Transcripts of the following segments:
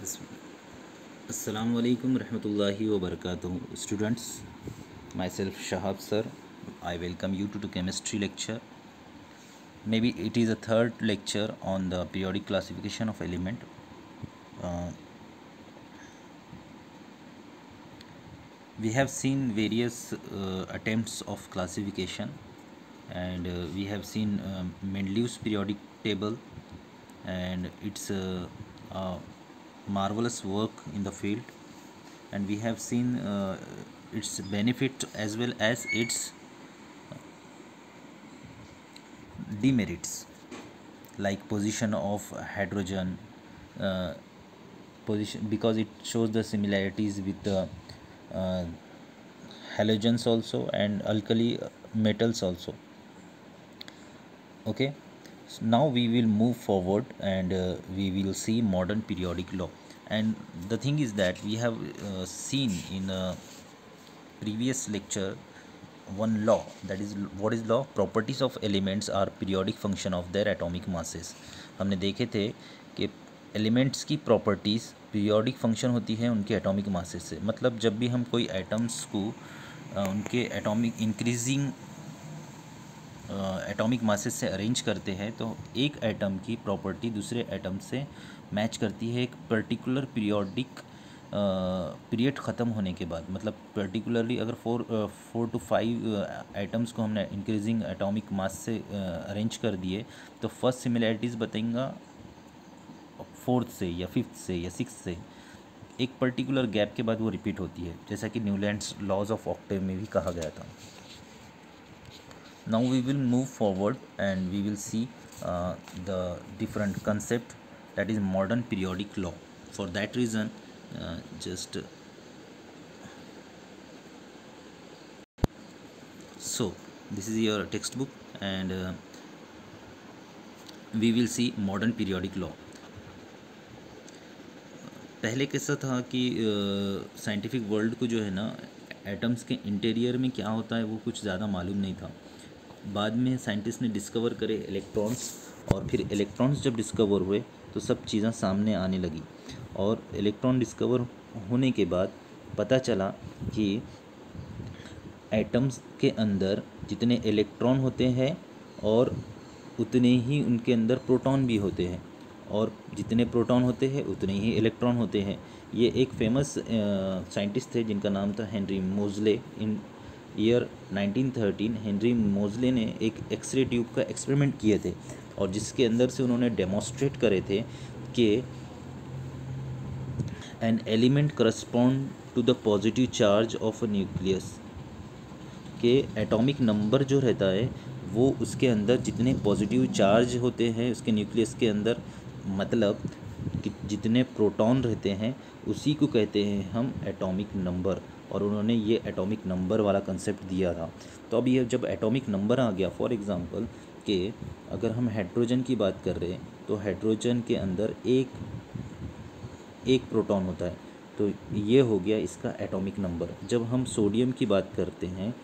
Assalamu alaikum rahmatullahi wa barakatuh. Students, myself Shahab sir. I welcome you to the chemistry lecture. Maybe it is a third lecture on the periodic classification of element. We have seen various attempts of classification, and we have seen Mendeleev's periodic table, and it's a marvelous work in the field, and we have seen its benefit as well as its demerits, like position of hydrogen, uh, position because it shows the similarities with the uh, halogens also and alkali metals also. Okay, so now we will move forward, and we will see modern periodic law. And the thing is that we have seen in a previous lecture one law, that is what is law, properties of elements are periodic function of their atomic masses. हमने देखे थे कि elements की properties periodic function होती है उनके atomic masses से। मतलब जब भी हम कोई एटम्स को उनके एटॉमिक इंक्रीजिंग एटॉमिक मासेस से अरेंज करते हैं तो एक एटम की प्रॉपर्टी दूसरे एटम से मैच करती है एक पर्टिकुलर पीरियड ख़त्म होने के बाद। मतलब पर्टिकुलरली अगर 4 to 5 एटम्स को हमने इंक्रीजिंग एटॉमिक मास से अरेंज कर दिए तो फर्स्ट सिमिलैरिटीज़ बताएंगा 4th से या 5th से या 6th से, एक पर्टिकुलर गैप के बाद वो रिपीट होती है, जैसा कि न्यूलैंड्स लॉज ऑफ ऑक्टेव में भी कहा गया था। Now we will move forward and we will see the different concept, that is modern periodic law. For that reason, so this is your textbook, and we will see modern periodic law. पहले कैसा था कि scientific world को जो है ना atoms के interior में क्या होता है वो कुछ ज़्यादा मालूम नहीं था। बाद में साइंटिस्ट ने डिस्कवर करे इलेक्ट्रॉन्स, और फिर इलेक्ट्रॉन्स जब डिस्कवर हुए तो सब चीज़ें सामने आने लगी। और इलेक्ट्रॉन डिस्कवर होने के बाद पता चला कि एटम्स के अंदर जितने इलेक्ट्रॉन होते हैं और उतने ही उनके अंदर प्रोटॉन भी होते हैं, और जितने प्रोटॉन होते हैं उतने ही इलेक्ट्रॉन होते हैं। ये एक फेमस साइंटिस्ट थे जिनका नाम था हेनरी मोज़ले। इन ईयर 1913 हेनरी मोज़ले ने एक एक्सरे ट्यूब का एक्सपेरिमेंट किए थे, और जिसके अंदर से उन्होंने डेमोस्ट्रेट करे थे कि an element correspond to the positive charge of a nucleus, के एटॉमिक नंबर जो रहता है वो उसके अंदर जितने पॉजिटिव चार्ज होते हैं उसके न्यूक्लियस के अंदर, मतलब कि जितने प्रोटॉन रहते हैं उसी को कहते हैं हम एटॉमिक नंबर। और उन्होंने ये एटॉमिक नंबर वाला कंसेप्ट दिया था। तो अब ये जब एटॉमिक नंबर आ गया, फॉर एग्ज़ाम्पल कि अगर हम हाइड्रोजन की बात कर रहे हैं तो हाइड्रोजन के अंदर एक प्रोटॉन होता है, तो ये हो गया इसका एटॉमिक नंबर। जब हम सोडियम की बात करते हैं,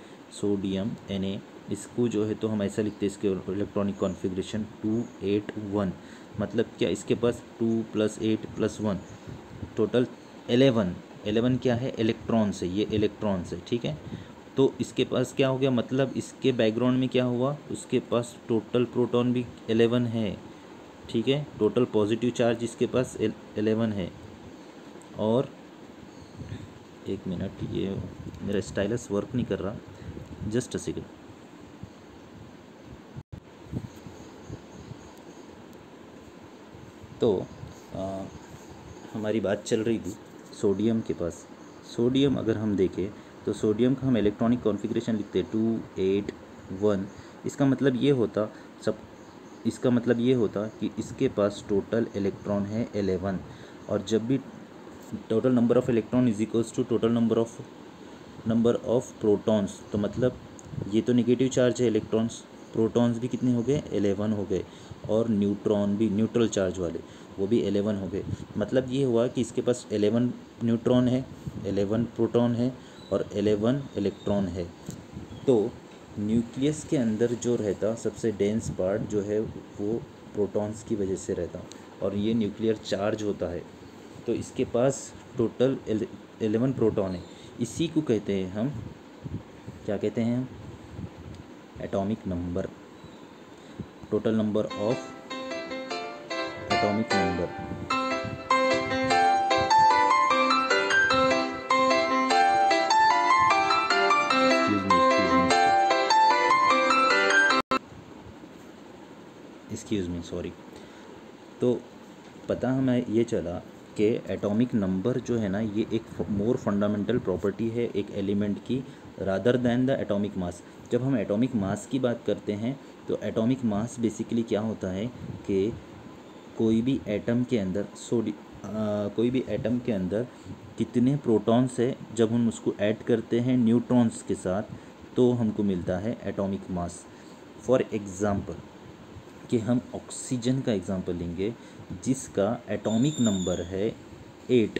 सोडियम Na, इसको जो है तो हम ऐसा लिखते हैं इसके इलेक्ट्रॉनिक कॉन्फ़िगरेशन 281। मतलब क्या, इसके पास 2 + 8 + 1 टोटल 11 क्या है, इलेक्ट्रॉन्स है, ये इलेक्ट्रॉन्स है, ठीक है। तो इसके पास क्या हो गया, मतलब इसके बैकग्राउंड में क्या हुआ, उसके पास टोटल प्रोटॉन भी 11 है, ठीक है। टोटल पॉजिटिव चार्ज इसके पास 11 है। और एक मिनट, ये मेरा स्टाइलस वर्क नहीं कर रहा, जस्ट अ सेकेंड। तो हमारी बात चल रही थी सोडियम के पास। सोडियम अगर हम देखें तो सोडियम का हम इलेक्ट्रॉनिक कॉन्फ़िगरेशन लिखते हैं 281। इसका मतलब ये होता कि इसके पास टोटल इलेक्ट्रॉन है 11। और जब भी total number of electron is equals to total number of protons, तो मतलब ये तो नेगेटिव चार्ज है इलेक्ट्रॉन्स, प्रोटॉन्स भी कितने हो गए, 11 हो गए। और न्यूट्रॉन भी न्यूट्रल चार्ज वाले, वो भी 11 हो गए। मतलब ये हुआ कि इसके पास 11 न्यूट्रॉन है, 11 प्रोटॉन है और 11 इलेक्ट्रॉन है। तो न्यूक्लियस के अंदर जो रहता सबसे डेंस पार्ट जो है वो प्रोटॉन्स की वजह से रहता, और ये न्यूक्लियर चार्ज होता है। तो इसके पास टोटल 11 प्रोटॉन है। इसी को कहते हैं हम, क्या कहते हैं हम, atomic number, total number of atomic number. Excuse me sorry. तो पता हमें ये चला कि एटॉमिक नंबर जो है ना, ये एक मोर फंडामेंटल प्रॉपर्टी है एक एलिमेंट की rather than the atomic mass. जब हम एटॉमिक मास की बात करते हैं तो एटॉमिक मास बेसिकली क्या होता है कि कोई भी एटम के अंदर कोई भी एटम के अंदर कितने प्रोटॉन्स है, जब हम उसको ऐड करते हैं न्यूट्रॉन्स के साथ तो हमको मिलता है एटॉमिक मास। फॉर एग्ज़ाम्पल कि हम ऑक्सीजन का एग्ज़ाम्पल लेंगे जिसका एटॉमिक नंबर है 8।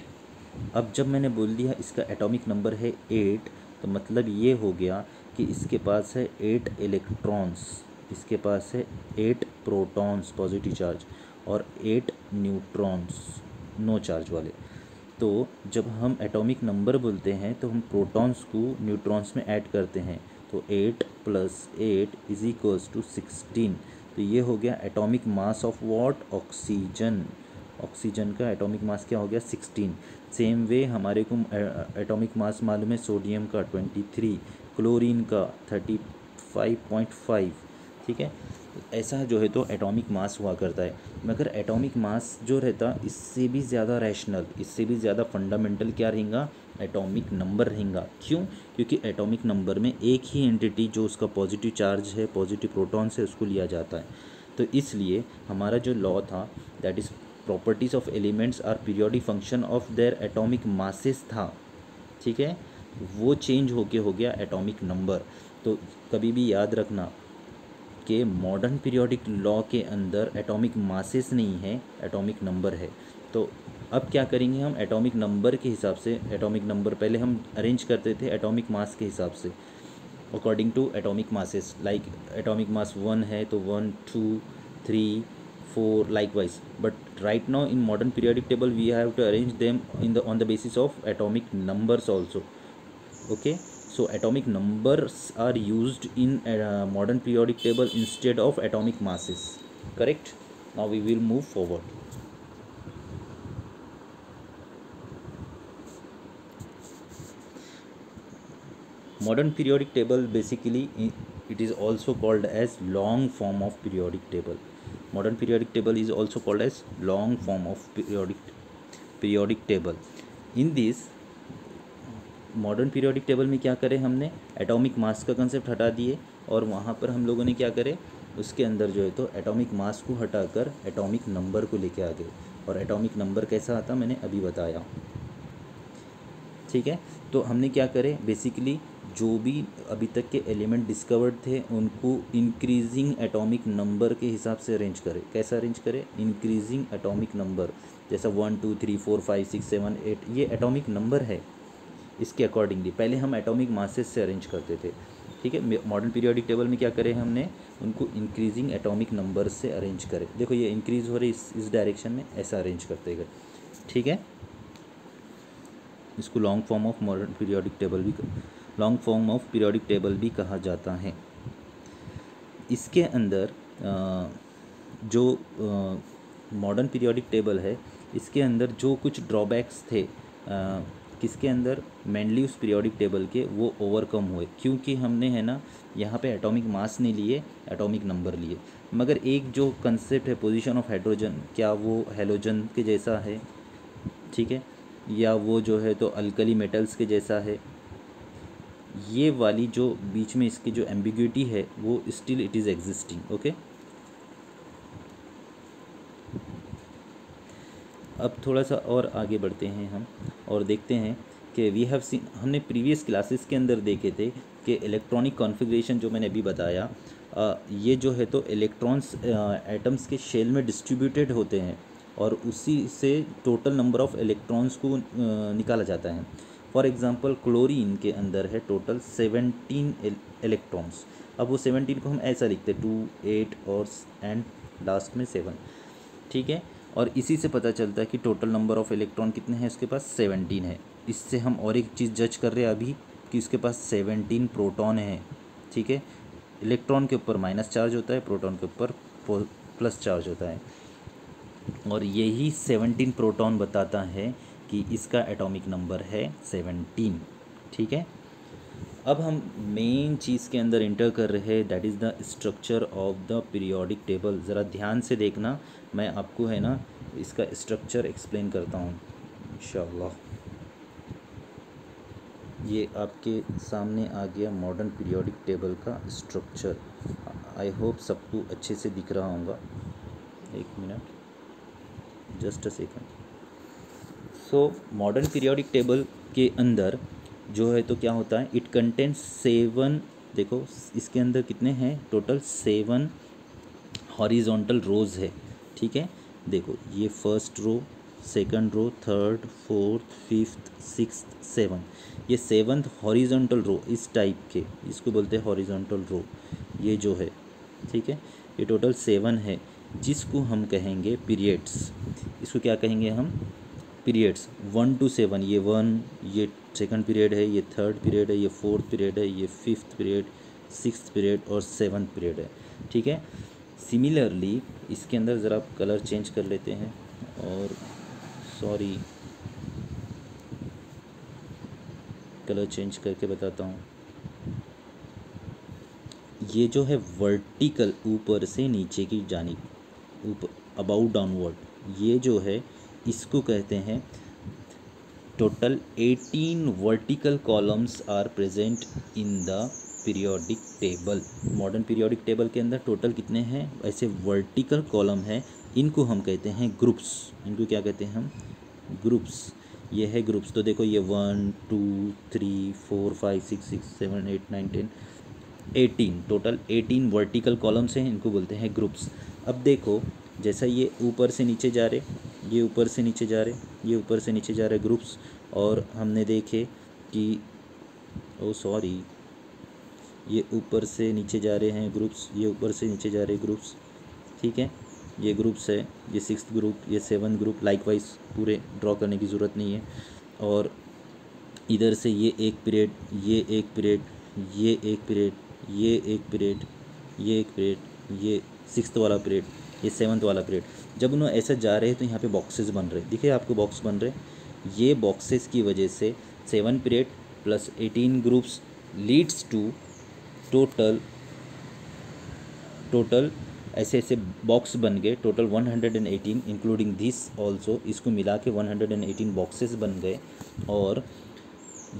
अब जब मैंने बोल दिया इसका एटॉमिक नंबर है 8, तो मतलब ये हो गया कि इसके पास है 8 इलेक्ट्रॉन्स, इसके पास है 8 प्रोटॉन्स पॉजिटिव चार्ज और 8 न्यूट्रॉन्स नो चार्ज वाले। तो जब हम एटॉमिक नंबर बोलते हैं तो हम प्रोटॉन्स को न्यूट्रॉन्स में ऐड करते हैं, तो 8 + 8 = 16। तो ये हो गया atomic mass of what, oxygen. Oxygen का एटॉमिक मास क्या हो गया 16। सेम वे हमारे को एटॉमिक मास मालूम है सोडियम का 23, क्लोरीन का 35.5, ठीक है। ऐसा जो है तो एटॉमिक मास हुआ करता है। मगर एटॉमिक मास जो रहता इससे भी ज़्यादा रैशनल, इससे भी ज़्यादा फंडामेंटल क्या रहेगा, एटॉमिक नंबर रहेगा। क्यों? क्योंकि एटॉमिक नंबर में एक ही एंटिटी जो उसका पॉजिटिव चार्ज है, पॉजिटिव प्रोटॉन से उसको लिया जाता है। तो इसलिए हमारा जो लॉ था that is properties of elements are periodic function of their atomic masses था, ठीक है, वो चेंज होके हो गया एटॉमिक नंबर। तो कभी भी याद रखना कि मॉडर्न पीरियोडिक लॉ के अंदर एटॉमिक मासेस नहीं है, एटॉमिक नंबर है। तो अब क्या करेंगे हम, एटॉमिक नंबर के हिसाब से, एटॉमिक नंबर पहले हम अरेंज करते थे एटॉमिक मास के हिसाब से according to atomic masses. Like atomic mass 1 है तो 1 2 3 4 likewise, but right now in modern periodic table we have to arrange them on the basis of atomic numbers also. Okay, so atomic numbers are used in modern periodic table instead of atomic masses, correct? Now we will move forward. Modern periodic table basically it is also called as long form of periodic table. Modern periodic table is also called as long form of periodic table. In this modern periodic table में क्या करें हमने, atomic mass का concept हटा दिए और वहाँ पर हम लोगों ने क्या करे, उसके अंदर जो है तो एटॉमिक मास को हटाकर एटॉमिक नंबर को लेके आ गए। और एटॉमिक नंबर कैसा आता मैंने अभी बताया, ठीक है। तो हमने क्या करे, बेसिकली जो भी अभी तक के एलिमेंट डिस्कवर्ड थे उनको इंक्रीजिंग एटॉमिक नंबर के हिसाब से अरेंज करें। कैसा अरेंज करें, इंक्रीजिंग एटॉमिक नंबर, जैसा 1 2 3 4 5 6 7 8 ये एटॉमिक नंबर है। इसके अकॉर्डिंगली पहले हम एटॉमिक मासेस से अरेंज करते थे, ठीक है। मॉडर्न पीरियोडिक टेबल में क्या करें हमने, उनको इंक्रीजिंग एटॉमिक नंबर से अरेंज करें। देखो ये इंक्रीज़ हो रही इस डायरेक्शन में, ऐसा अरेंज करते गए, ठीक है। इसको long form of modern periodic table भी, long form of periodic table भी कहा जाता है। इसके अंदर जो मॉडर्न पीरियोडिक टेबल है, इसके अंदर जो कुछ ड्रॉबैक्स थे किसके अंदर, मेनली उस पीरियोडिक टेबल के, वो ओवरकम हुए क्योंकि हमने है ना यहाँ पे एटॉमिक मास नहीं लिए, एटॉमिक नंबर लिए। मगर एक जो कंसेप्ट है पोजीशन ऑफ हाइड्रोजन, क्या वो हेलोजन के जैसा है, ठीक है, या वो जो है तो अल्कली मेटल्स के जैसा है, ये वाली जो बीच में इसकी जो एम्बिग्यूटी है वो still it is existing. Okay, अब थोड़ा सा और आगे बढ़ते हैं हम और देखते हैं कि वी हैव सीन, हमने प्रीवियस क्लासेस के अंदर देखे थे कि इलेक्ट्रॉनिक कॉन्फ़िगरेशन जो मैंने अभी बताया, ये जो है तो इलेक्ट्रॉन्स एटम्स के शेल में डिस्ट्रीब्यूटेड होते हैं और उसी से टोटल नंबर ऑफ इलेक्ट्रॉन्स को निकाला जाता है। फॉर एग्ज़ाम्पल क्लोरीन के अंदर है टोटल 17 इलेक्ट्रॉन्स। अब वो 17 को हम ऐसा लिखते हैं 2 8 और एंड लास्ट में 7, ठीक है। और इसी से पता चलता है कि टोटल नंबर ऑफ इलेक्ट्रॉन कितने हैं इसके पास, 17 है। इससे हम और एक चीज़ जज कर रहे हैं अभी कि इसके पास 17 प्रोटॉन है, ठीक है। इलेक्ट्रॉन के ऊपर माइनस चार्ज होता है, प्रोटॉन के ऊपर प्लस चार्ज होता है, और यही 17 प्रोटॉन बताता है कि इसका एटॉमिक नंबर है 17, ठीक है। अब हम मेन चीज़ के अंदर इंटर कर रहे हैं, that is the structure of the periodic table. ज़रा ध्यान से देखना, मैं आपको है ना इसका स्ट्रक्चर एक्सप्लेन करता हूँ इंशाअल्लाह। ये आपके सामने आ गया मॉडर्न पीरियोडिक टेबल का स्ट्रक्चर। आई होप सबको अच्छे से दिख रहा होगा। एक minute, just a second. So modern periodic table के अंदर जो है तो क्या होता है, इट कंटेंट्स 7, देखो इसके अंदर कितने हैं टोटल, 7 हॉरिजॉन्टल रोज़ है, ठीक है। देखो ये first row, second row, third, fourth, fifth, sixth, 7, ये 7th हॉरिजॉन्टल रो इस टाइप के, इसको बोलते हैं हॉरिजॉन्टल रो, ये जो है, ठीक है। ये टोटल 7 है जिसको हम कहेंगे पीरियड्स। इसको क्या कहेंगे हम, पीरियड्स। 1 to 7, ये 1, ये सेकंड पीरियड है, ये थर्ड पीरियड है, ये फोर्थ पीरियड है, ये फिफ्थ पीरियड, सिक्स्थ पीरियड और 7th पीरियड है, ठीक है। सिमिलरली इसके अंदर ज़रा कलर चेंज कर लेते हैं, और सॉरी कलर चेंज करके बताता हूँ। ये जो है वर्टिकल, ऊपर से नीचे की जानिब, ऊपर अबाउट डाउनवर्ड, ये जो है इसको कहते हैं, total 18 vertical columns are present in the periodic table. Modern periodic table के अंदर टोटल कितने हैं ऐसे वर्टिकल कॉलम है, इनको हम कहते हैं ग्रुप्स। इनको क्या कहते हैं हम, ग्रुप्स। ये है ग्रुप्स। तो देखो ये 1 2 3 4 5 6 6 7 8 9 10 18, टोटल 18 वर्टिकल कॉलम्स हैं, इनको बोलते हैं ग्रुप्स। अब देखो जैसा ये ऊपर से नीचे जा रहे, ये ऊपर से नीचे जा रहे, ये ऊपर से नीचे जा रहे ग्रुप्स, और हमने देखे कि ओ सॉरी ये ऊपर से नीचे जा रहे हैं ग्रुप्स, ये ऊपर से नीचे जा रहे ग्रुप्स, ठीक है। ये ग्रुप्स है, ये 6th ग्रुप, ये 7th ग्रुप, लाइकवाइज पूरे ड्रॉ करने की ज़रूरत नहीं है। और इधर से ये एक पीरियड, ये एक पीरियड, ये एक पीरियड, ये एक पीरियड, ये एक पीरियड, ये 6th वाला पीरियड, ये 7th वाला पीरियड। जब उन्होंने ऐसे जा रहे हैं तो यहाँ पे बॉक्सेस बन रहे, दिखे आपको बॉक्स बन रहे, ये बॉक्सेस की वजह से 7 period plus 18 groups leads to total ऐसे ऐसे बॉक्स बन गए, टोटल 118 इंक्लूडिंग दिस ऑल्सो, इसको मिला के 118 बॉक्सेस बन गए। और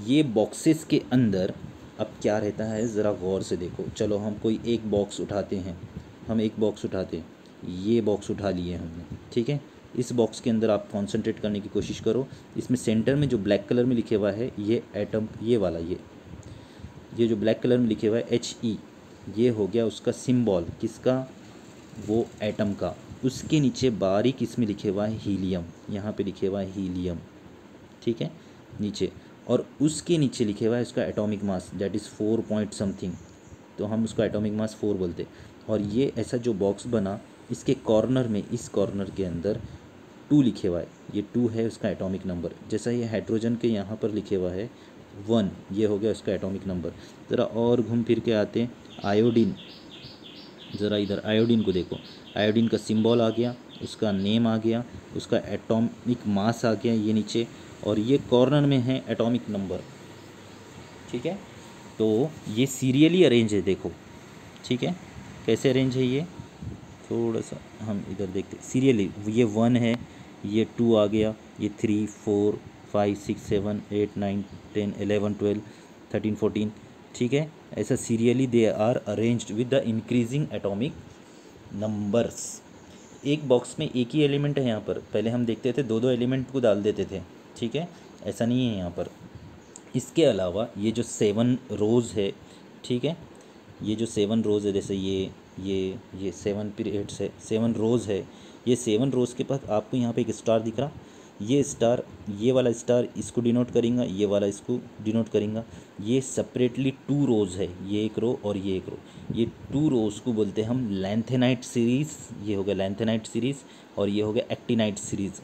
ये बॉक्सेस के अंदर अब क्या रहता है ज़रा गौर से देखो। चलो हम कोई एक बॉक्स उठाते हैं, हम एक बॉक्स उठाते हैं, ये बॉक्स उठा लिए हमने, ठीक है। इस बॉक्स के अंदर आप कॉन्सेंट्रेट करने की कोशिश करो। इसमें सेंटर में जो ब्लैक कलर में लिखे हुआ है ये एटम, ये वाला, ये जो ब्लैक कलर में लिखे हुआ है HE, ये हो गया उसका सिंबल, किसका, वो एटम का। उसके नीचे बारीक इसमें लिखे हुआ है हीलियम, यहाँ पे लिखे हुआ है हीलियम, ठीक है, नीचे। और उसके नीचे लिखे हुआ है उसका atomic mass, that is 4 point something, तो हम उसका एटॉमिक मास 4 बोलते। और ये ऐसा जो बॉक्स बना, इसके कॉर्नर में, इस कॉर्नर के अंदर 2 लिखे हुआ है, ये 2 है उसका एटॉमिक नंबर। जैसा ये हाइड्रोजन के यहाँ पर लिखे हुआ है 1, ये हो गया उसका एटॉमिक नंबर। ज़रा और घूम फिर के आते हैं, आयोडीन, ज़रा इधर आयोडीन को देखो, आयोडीन का सिंबल आ गया, उसका नेम आ गया, उसका एटॉमिक मास आ गया ये नीचे, और ये कॉर्नर में है एटॉमिक नंबर, ठीक है। तो ये सीरियली अरेंज है, देखो, ठीक है, कैसे अरेंज है ये, थोड़ा सा हम इधर देखते, सीरियली, ये 1 है, ये 2 आ गया, ये 3 4 5 6 7 8 9 10 11 12 13 14, ठीक है। ऐसा serially they are arranged with the increasing atomic numbers. एक बॉक्स में एक ही एलिमेंट है, यहाँ पर पहले हम देखते थे 2-2 एलिमेंट को डाल देते थे, ठीक है, ऐसा नहीं है यहाँ पर। इसके अलावा ये जो 7 रोज़ है, ठीक है, ये जो 7 रोज़ है, जैसे ये 7 पीरियड्स है, 7 रोज़ है, ये 7 रोज़ के पास आपको यहाँ पे एक स्टार दिख रहा, ये स्टार, ये वाला स्टार इसको डिनोट करेगा, ये वाला इसको डिनोट करेगा। ये सेपरेटली टू रोज है, ये एक रो और ये एक रो। ये टू रोज को बोलते हैं हम लैंथेनाइट सीरीज़। ये हो गया लैंथेनाइट सीरीज़ और ये हो गया एक्टिनाइट सीरीज़।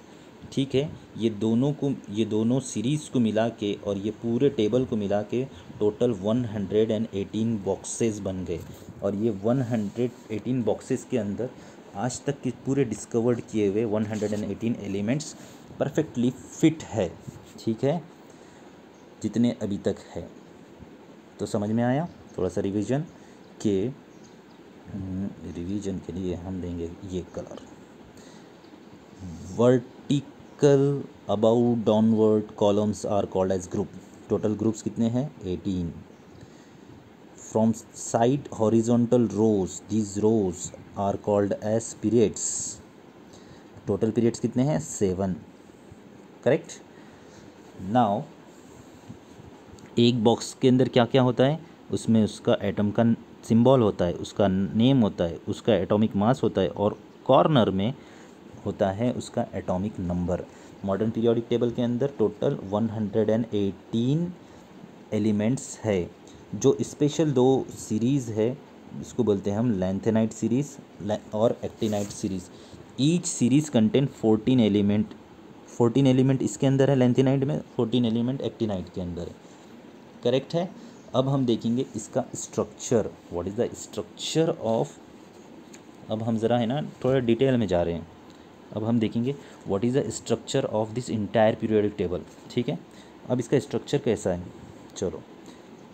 ठीक है, ये दोनों सीरीज़ को मिला के और ये पूरे टेबल को मिला के टोटल 118 बॉक्सेस बन गए। और ये 118 बॉक्सेस के अंदर आज तक के पूरे डिस्कवर्ड किए हुए 118 एलिमेंट्स परफेक्टली फिट है। ठीक है, जितने अभी तक है। तो समझ में आया? थोड़ा सा रिवीजन के लिए हम देंगे ये colour. Vertical about downward columns are called as group. Total groups कितने हैं? 18। From side horizontal rows, these rows are called as periods. Total periods कितने हैं? 7। करेक्ट। नाउ एक बॉक्स के अंदर क्या क्या होता है? उसमें उसका एटम का सिंबल होता है, उसका नेम होता है, उसका एटॉमिक मास होता है और कॉर्नर में होता है उसका atomic number. Modern periodic table के अंदर टोटल 118 एलिमेंट्स है। जो स्पेशल दो सीरीज़ है इसको बोलते हैं हम लैंथेनाइट सीरीज़ और actinide series. Each series contain 14 element. 14 element इसके अंदर है लैंथेनाइट में, 14 एलिमेंट एक्टिनाइट के अंदर है। करेक्ट है। अब हम देखेंगे इसका structure. What is the structure of, अब हम ज़रा है ना थोड़ा डिटेल में जा रहे हैं। अब हम देखेंगे what is the structure of this entire periodic table. ठीक है, अब इसका स्ट्रक्चर कैसा है चलो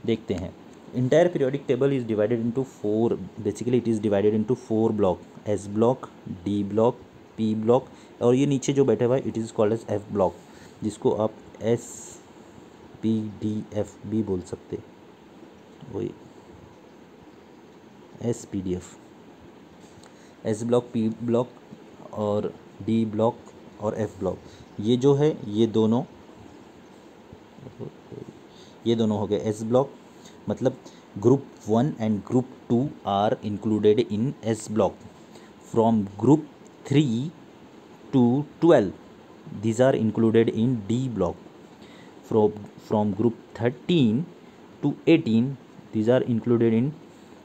देखते हैं। Entire periodic table is divided into 4, basically it is divided into 4 block, s block, d block, p block और ये नीचे जो बैठा हुआ है it is called as f block, जिसको आप एस पी डी एफ भी बोल सकते, वही s p d f. S block, p block और डी ब्लॉक और एफ ब्लॉक, ये जो है ये दोनों हो गए एस ब्लॉक। मतलब group 1 and group 2 are included in s block. From group 3 to 12 these are included in D block. From group 13 to 18 these are included in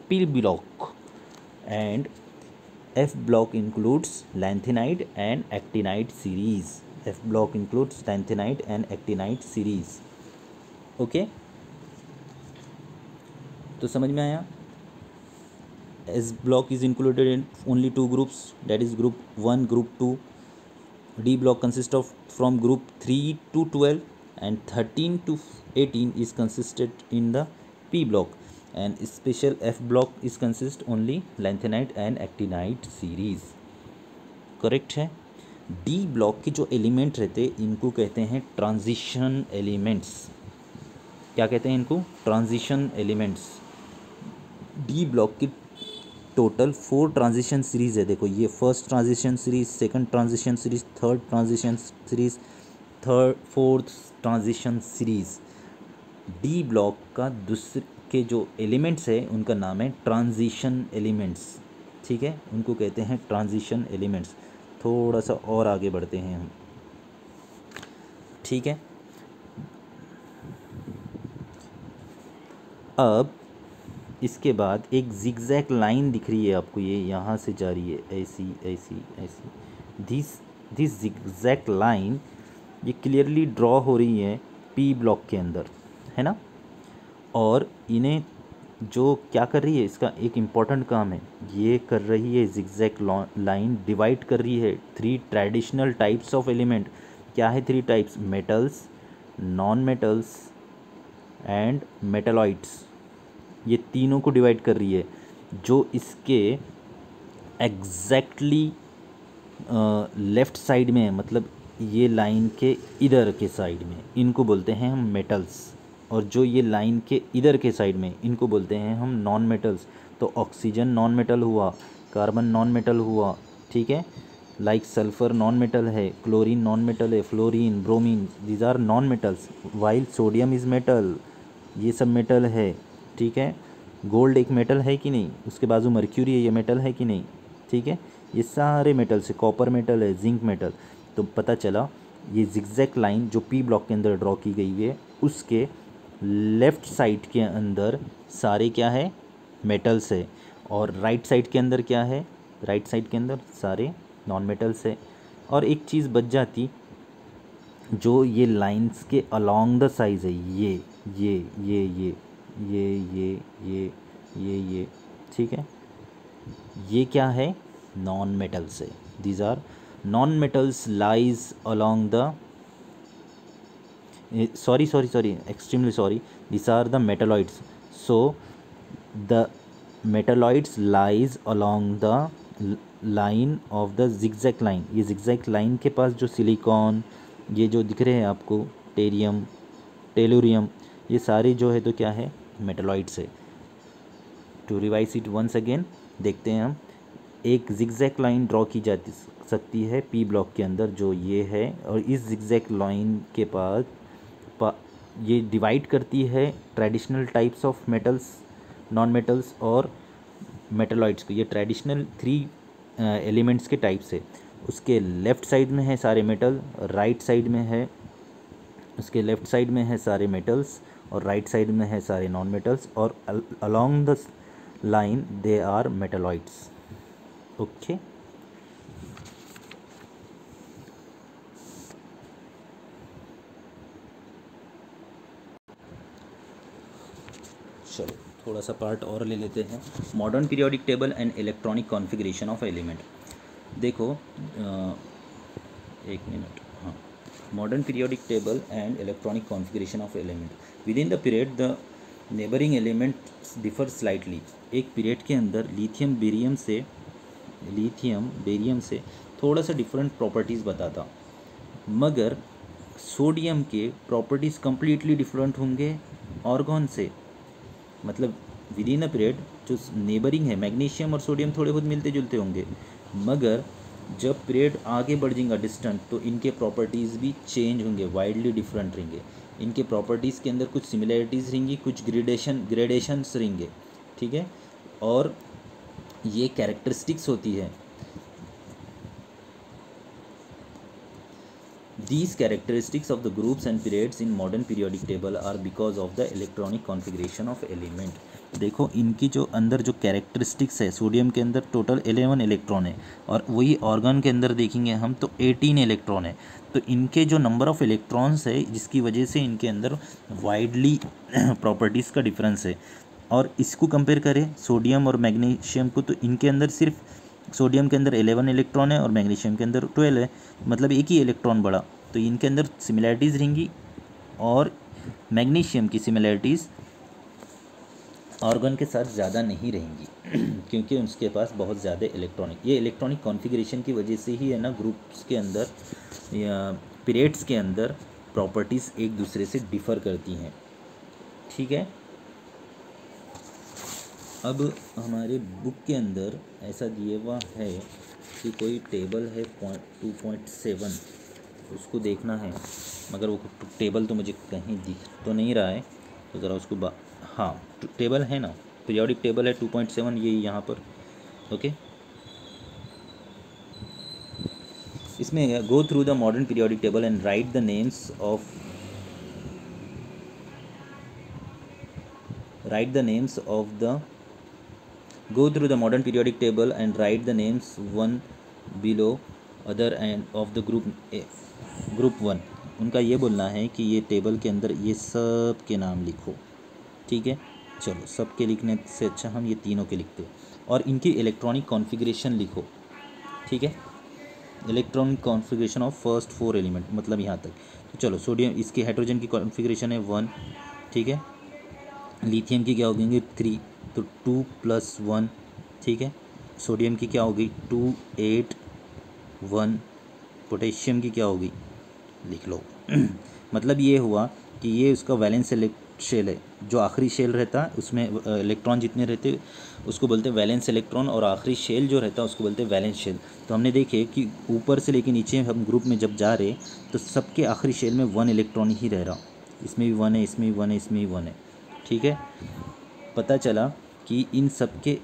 P block. And F block includes lanthanide and actinide series. F block includes lanthanide and actinide series. Okay, तो समझ में आया? S block is included in only 2 groups, that is group 1, group 2. D block consists of from group 3 to 12 and 13 to 18 is consisted in the P block, and special F block is consist only lanthanide and actinide series. Correct है। D block के जो element रहते इनको कहते हैं transition elements. क्या कहते हैं इनको? Transition elements. D ब्लॉक की टोटल 4 ट्रांजिशन सीरीज़ है। देखो ये first transition series, second transition series, third transition series, fourth transition series. D block का दूसरे के जो एलिमेंट्स है उनका नाम है ट्रांजिशन एलिमेंट्स। ठीक है, उनको कहते हैं ट्रांजिशन एलिमेंट्स। थोड़ा सा और आगे बढ़ते हैं हम। ठीक है, अब इसके बाद एक जिगजैग लाइन दिख रही है आपको, ये यहाँ से जा रही है ऐसी ऐसी ऐसी। दिस जिगजैग लाइन ये क्लियरली ड्रॉ हो रही है पी ब्लॉक के अंदर, है ना। और इन्हें जो क्या कर रही है, इसका एक इम्पॉर्टेंट काम है, ये कर रही है जिगजैग लाइन डिवाइड कर रही है 3 ट्रेडिशनल टाइप्स ऑफ एलिमेंट। क्या है 3 types? Metals, non metals and metalloids. ये तीनों को डिवाइड कर रही है। जो इसके एग्जैक्टली लेफ़्ट साइड में है, मतलब ये लाइन के इधर के साइड में, इनको बोलते हैं हम मेटल्स। और जो ये लाइन के इधर के साइड में, इनको बोलते हैं हम नॉन मेटल्स। तो ऑक्सीजन नॉन मेटल हुआ, कार्बन नॉन मेटल हुआ, ठीक है। लाइक सल्फ़र नॉन मेटल है, क्लोरीन नॉन मेटल है, fluorine, bromine, these are non metals. While sodium is metal, ये सब मेटल है, ठीक है। गोल्ड एक मेटल है कि नहीं, उसके बाजू मर्क्यूरी है, ये मेटल है कि नहीं, ठीक है। ये सारे मेटल से, कॉपर मेटल है, जिंक मेटल। तो पता चला ये जिगजैग लाइन जो पी ब्लॉक के अंदर ड्रॉ की गई है उसके लेफ़्ट साइड के अंदर सारे क्या है, मेटल्स है, और राइट साइड के अंदर क्या है, राइट साइड के अंदर सारे नॉन मेटल्स है। और एक चीज़ बच जाती जो ये लाइंस के अलोंग द साइज है, ये ठीक है, ये क्या है, नॉन मेटल्स है। These are non metals lies along the sorry, extremely sorry, these are the metalloids. So the metalloids lies along the line of the zigzag line. ये zigzag line के पास जो सिलिकॉन, ये जो दिख रहे हैं आपको, टेरियम, टेलुरियम, ये सारे जो है तो क्या है, मेटलॉइड्स है। To revise it once again, देखते हैं हम। एक जिगजैग लाइन ड्रॉ की जा सकती है पी ब्लॉक के अंदर जो ये है, और इस जिगजैग लाइन के पास ये डिवाइड करती है traditional types of metals, non metals और मेटलॉइड्स को। ये ट्रेडिशनल 3 एलिमेंट्स के टाइप्स है। उसके लेफ़्ट साइड में है सारे मेटल, राइट साइड में है, उसके लेफ़्ट साइड में है सारे मेटल्स और राइट साइड में है सारे नॉन मेटल्स, और along the line they are metalloids. Okay, चलो थोड़ा सा पार्ट और ले लेते हैं। Modern periodic table and electronic configuration of element. देखो एक मिनट, हाँ, modern periodic table and electronic configuration of element. Within the period the neighbouring element differ slightly. एक पीरियड के अंदर लिथियम बेरियम से थोड़ा सा डिफरेंट प्रॉपर्टीज़ बताता, मगर सोडियम के प्रॉपर्टीज़ कम्प्लीटली डिफरेंट होंगे ऑर्गन से। मतलब विद इन अ पीरियड जो नेबरिंग है, मैग्नीशियम और सोडियम थोड़े बहुत मिलते जुलते होंगे, मगर जब पीरियड आगे बढ़ जाएगा डिस्टेंट तो इनके प्रॉपर्टीज़ भी चेंज होंगे, वाइडली डिफरेंट रहेंगे। इनके प्रॉपर्टीज़ के अंदर कुछ सिमिलैरिटीज़ रहेंगी, कुछ ग्रेडेशंस रहेंगे, ठीक है। और ये कैरेक्टरिस्टिक्स होती है। These characteristics of the groups and periods in modern periodic table are because of the electronic configuration of element. देखो इनकी जो अंदर जो कैरेक्टरिस्टिक्स है, सोडियम के अंदर टोटल 11 इलेक्ट्रॉन है, और वही ऑर्गन के अंदर देखेंगे हम तो 18 इलेक्ट्रॉन है। तो इनके जो नंबर ऑफ़ इलेक्ट्रॉन्स है जिसकी वजह से इनके अंदर वाइडली प्रॉपर्टीज़ का डिफरेंस है। और इसको कंपेयर करें सोडियम और मैग्नीशियम को, तो इनके अंदर सिर्फ सोडियम के अंदर 11 इलेक्ट्रॉन है और मैग्नीशियम के अंदर 12 है, मतलब एक ही इलेक्ट्रॉन बढ़ा। तो इनके अंदर सिमिलैरिटीज़ रहेंगी, और मैग्नीशियम की सिमिलैरिटीज़ ऑर्गन के साथ ज़्यादा नहीं रहेंगी क्योंकि उसके पास बहुत ज़्यादा ये इलेक्ट्रॉनिक कॉन्फ़िगरेशन की वजह से ही है ना, ग्रुप्स के अंदर या पीरियड्स के अंदर प्रॉपर्टीज़ एक दूसरे से डिफ़र करती हैं, ठीक है। अब हमारे बुक के अंदर ऐसा दिया हुआ है कि कोई टेबल है 2.7, उसको देखना है, मगर वो टेबल तो मुझे कहीं दिख तो नहीं रहा है, तो ज़रा उसको हाँ टेबल है ना, पीरियोडिक टेबल है 2.7, ये यहाँ पर। ओके, इसमें go through the modern periodic table and right the names of the Go through the modern periodic table and write the names one below other and of the group 1। उनका ये बोलना है कि ये टेबल के अंदर ये सब के नाम लिखो, ठीक है। चलो सब के लिखने से अच्छा हम ये तीनों के लिखते हैं, और इनकी इलेक्ट्रॉनिक कॉन्फ़िगरेशन लिखो, ठीक है। Electronic configuration of first 4 element, मतलब यहाँ तक। तो चलो सोडियम, इसके हाइड्रोजन की कॉन्फ़िगरेशन है 1, ठीक है। लिथियम की क्या होगी 3, तो 2 + 1, ठीक है। सोडियम की क्या होगी 2 8 1। पोटेशियम की क्या होगी, लिख लो मतलब ये हुआ कि ये उसका वैलेंस शेल है, जो आखिरी शेल रहता है उसमें इलेक्ट्रॉन जितने रहते उसको बोलते हैं वैलेंस इलेक्ट्रॉन, और आखिरी शेल जो रहता है उसको बोलते हैं वैलेंस शेल। तो हमने देखे कि ऊपर से लेके नीचे हम ग्रुप में जब जा रहे तो सबके आखिरी शेल में 1 इलेक्ट्रॉन ही रह रहा, इसमें भी 1 है, इसमें भी 1 है, इसमें भी 1 है, ठीक है। पता चला कि इन सब के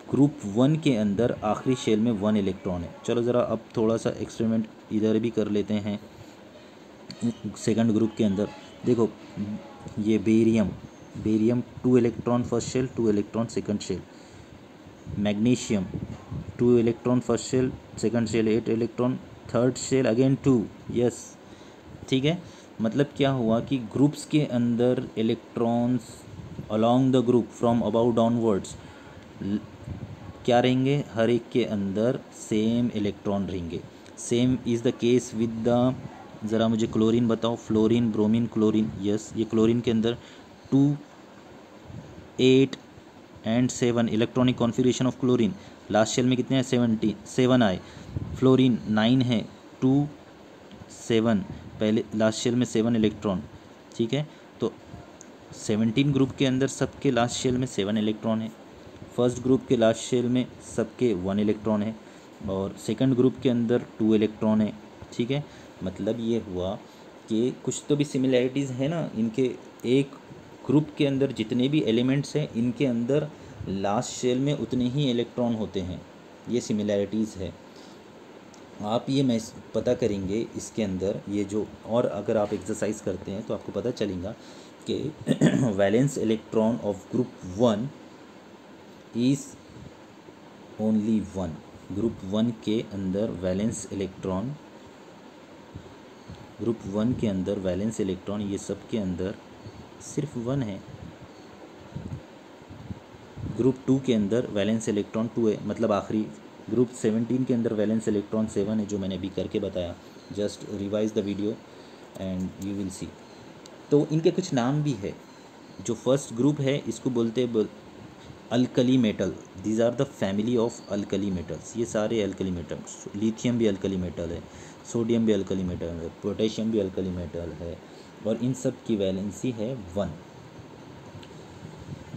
ग्रुप 1 के अंदर आखिरी शेल में 1 इलेक्ट्रॉन है। चलो ज़रा अब थोड़ा सा एक्सपेरिमेंट इधर भी कर लेते हैं। सेकंड ग्रुप के अंदर देखो, ये barium, barium 2 electron first shell, 2 electron second shell. Magnesium 2 electron first shell, second shell 8 electron, third shell again 2। Yes, ठीक है। मतलब क्या हुआ कि ग्रुप्स के अंदर electrons along the group from about downwards क्या रहेंगे, हर एक के अंदर सेम इलेक्ट्रॉन रहेंगे। Same is the case with the, ज़रा मुझे क्लोरीन बताओ, फ्लोरीन, ब्रोमीन, क्लोरीन। यस, ये क्लोरीन के अंदर 2, 8 and 7 electronic configuration of chlorine. Last shell में कितने हैं, 7 आए। फ्लोरीन 9 है, 2, 7, पहले लास्ट शेल में 7 इलेक्ट्रॉन, ठीक है। तो 17 ग्रुप के अंदर सबके लास्ट शेल में 7 इलेक्ट्रॉन है। फर्स्ट ग्रुप के लास्ट शेल में सबके 1 इलेक्ट्रॉन है, और सेकंड ग्रुप के अंदर 2 इलेक्ट्रॉन है, ठीक है। मतलब ये हुआ कि कुछ तो भी सिमिलैरिटीज़ है ना इनके, एक ग्रुप के अंदर जितने भी एलिमेंट्स हैं इनके अंदर लास्ट शेल में उतने ही इलेक्ट्रॉन होते हैं, ये सिमिलैरिटीज़ है। आप ये मैं पता करेंगे इसके अंदर ये जो, और अगर आप एक्सरसाइज करते हैं तो आपको पता चलेगा कि valence electron of group 1 is only 1। Group 1 के अंदर वैलेंस इलेक्ट्रॉन, ग्रुप 1 के अंदर वैलेंस इलेक्ट्रॉन ये सब के अंदर सिर्फ 1 है। ग्रुप 2 के अंदर वैलेंस इलेक्ट्रॉन 2 है, मतलब आखिरी ग्रुप 17 के अंदर वैलेंस इलेक्ट्रॉन 7 है, जो मैंने अभी करके बताया। Just revise the video and you will see. तो इनके कुछ नाम भी है। जो फर्स्ट ग्रुप है इसको बोलते हैं alkali metal. These are the family of alkali metals. ये सारे अल्कली मेटल्स, लिथियम भी अल्कली मेटल है, सोडियम भी अल्कली मेटल है, पोटेशियम भी अल्कली मेटल है, और इन सब की वैलेंसी है 1।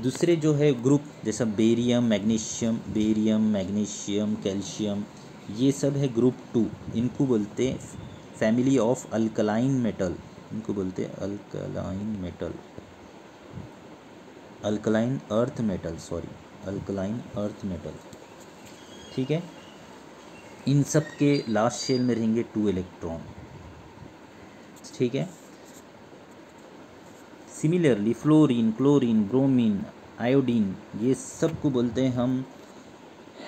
दूसरे जो है ग्रुप, जैसा बेरियम, मैग्नीशियम, कैल्शियम, ये सब है ग्रुप 2। इनको बोलते हैं फैमिली ऑफ अल्कलाइन मेटल। इनको बोलते हैं alkaline metal, alkaline earth metal, sorry, alkaline earth metal, ठीक है। इन सब के लास्ट शेल में रहेंगे 2 इलेक्ट्रॉन, ठीक है। Similarly fluorine, chlorine, bromine, iodine, ये सब को बोलते हैं हम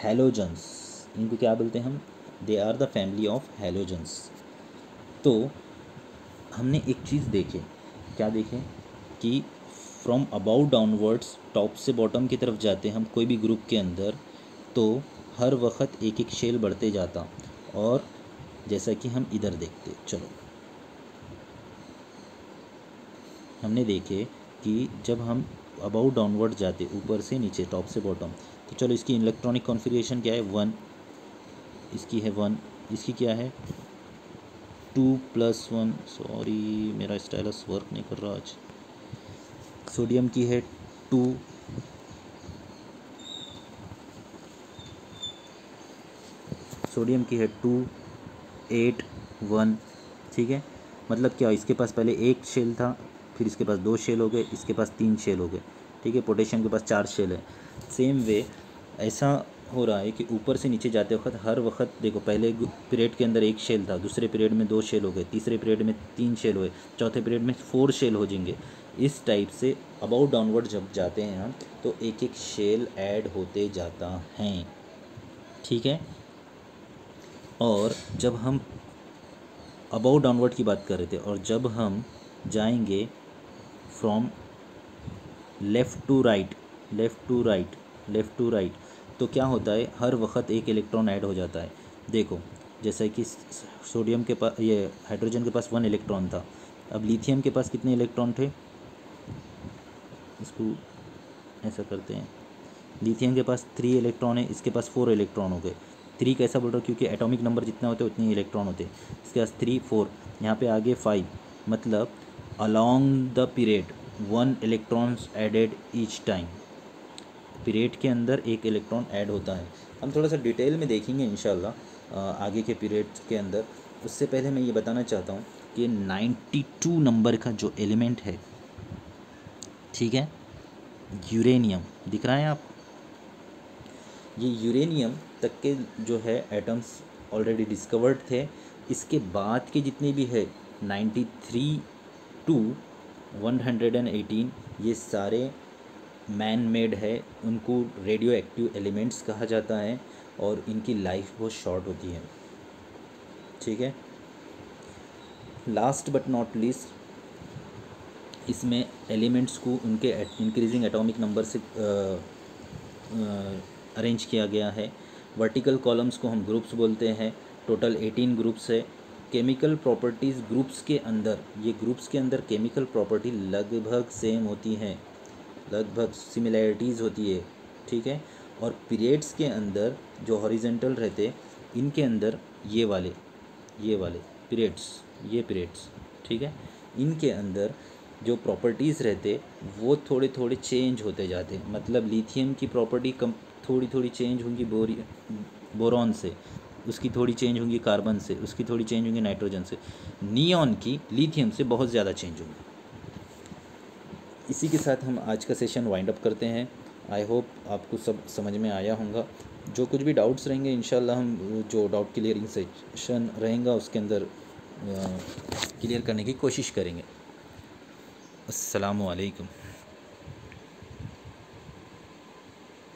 हैलोजन्स। इनको क्या बोलते हैं हम, they are the family of halogens. तो हमने एक चीज़ देखे, क्या देखे कि फ्रॉम अबाउट डाउनवर्ड्स, टॉप से बॉटम की तरफ जाते हम कोई भी ग्रुप के अंदर, तो हर वक्त एक एक शेल बढ़ते जाता। और जैसा कि हम इधर देखते, चलो हमने देखे कि जब हम अबाउट डाउनवर्ड जाते, ऊपर से नीचे, टॉप से बॉटम, तो चलो इसकी इलेक्ट्रॉनिक कॉन्फ़िगरेशन क्या है, 1, इसकी है 1, इसकी क्या है 2+1, सॉरी मेरा स्टाइलस वर्क नहीं कर रहा आज। सोडियम की है 2, सोडियम की है 2, 8, 1, ठीक है। मतलब क्या, इसके पास पहले एक शेल था, फिर इसके पास 2 शेल हो गए, इसके पास 3 शेल हो गए, ठीक है। पोटेशियम के पास 4 शेल है। सेम वे ऐसा हो रहा है कि ऊपर से नीचे जाते वक्त हर वक्त देखो, पहले पीरियड के अंदर 1 शेल था, दूसरे पीरियड में 2 शेल हो गए, तीसरे पीरियड में 3 शेल हुए, चौथे पीरियड में 4 शेल हो जाएंगे। इस टाइप से अबाउट डाउनवर्ड जब जाते हैं हम, तो एक एक शेल ऐड होते जाता हैं, ठीक है। और जब हम अबाउट डाउनवर्ड की बात कर रहे थे, और जब हम जाएंगे from left to right, left to right, left to right, तो क्या होता है, हर वक्त एक इलेक्ट्रॉन ऐड हो जाता है। देखो जैसे कि सोडियम के पास, ये हाइड्रोजन के पास 1 इलेक्ट्रॉन था, अब लिथियम के पास कितने इलेक्ट्रॉन थे, इसको ऐसा करते हैं, लिथियम के पास 3 इलेक्ट्रॉन है, इसके पास 4 इलेक्ट्रॉन हो गए। 3 कैसा बोल रहा हूँ, क्योंकि एटॉमिक नंबर जितना होते हैं उतने ही इलेक्ट्रॉन होते हैं। इसके पास 3, 4, यहाँ पे आगे 5, मतलब along the period 1 electrons added each time. Period के अंदर 1 इलेक्ट्रॉन ऐड होता है। हम थोड़ा सा डिटेल में देखेंगे इंशाल्लाह आगे के पीरियड के अंदर। उससे पहले मैं ये बताना चाहता हूँ कि 92 नंबर का जो एलिमेंट है, ठीक है, यूरेनियम, दिख रहा है आप, ये यूरेनियम तक के जो है एटम्स ऑलरेडी डिस्कवर्ड थे। इसके बाद के जितने भी है 93 टू 118 ये सारे मैन मेड है, उनको रेडियो एक्टिव एलिमेंट्स कहा जाता है और इनकी लाइफ बहुत शॉर्ट होती है। ठीक है, लास्ट बट नॉट लीस्ट इसमें एलिमेंट्स को उनके इंक्रीजिंग एटॉमिक नंबर से अरेंज किया गया है। वर्टिकल कॉलम्स को हम ग्रुप्स बोलते हैं। टोटल 18 ग्रुप्स है। केमिकल प्रॉपर्टीज़ ग्रुप्स के अंदर, ये ग्रुप्स के अंदर केमिकल प्रॉपर्टी लगभग सेम होती हैं, लगभग सिमिलैरिटीज़ होती है। ठीक है, और पीरियड्स के अंदर जो हॉरिजेंटल रहते, इनके अंदर ये वाले पीरियड्स, ये पीरियड्स, ठीक है, इनके अंदर जो प्रॉपर्टीज़ रहते वो थोड़े थोड़े चेंज होते जाते। मतलब लिथियम की प्रॉपर्टी कम थोड़ी थोड़ी चेंज होंगी बोरॉन से, उसकी थोड़ी चेंज होंगी कार्बन से, उसकी थोड़ी चेंज होंगी नाइट्रोजन से। नियॉन की लिथियम से बहुत ज़्यादा चेंज होंगी। इसी के साथ हम आज का सेशन वाइंड अप करते हैं। आई होप आपको सब समझ में आया होगा। जो कुछ भी डाउट्स रहेंगे इंशाल्लाह हम जो डाउट क्लियरिंग सेशन रहेगा उसके अंदर क्लियर करने की कोशिश करेंगे। अस्सलामु अलैकुम।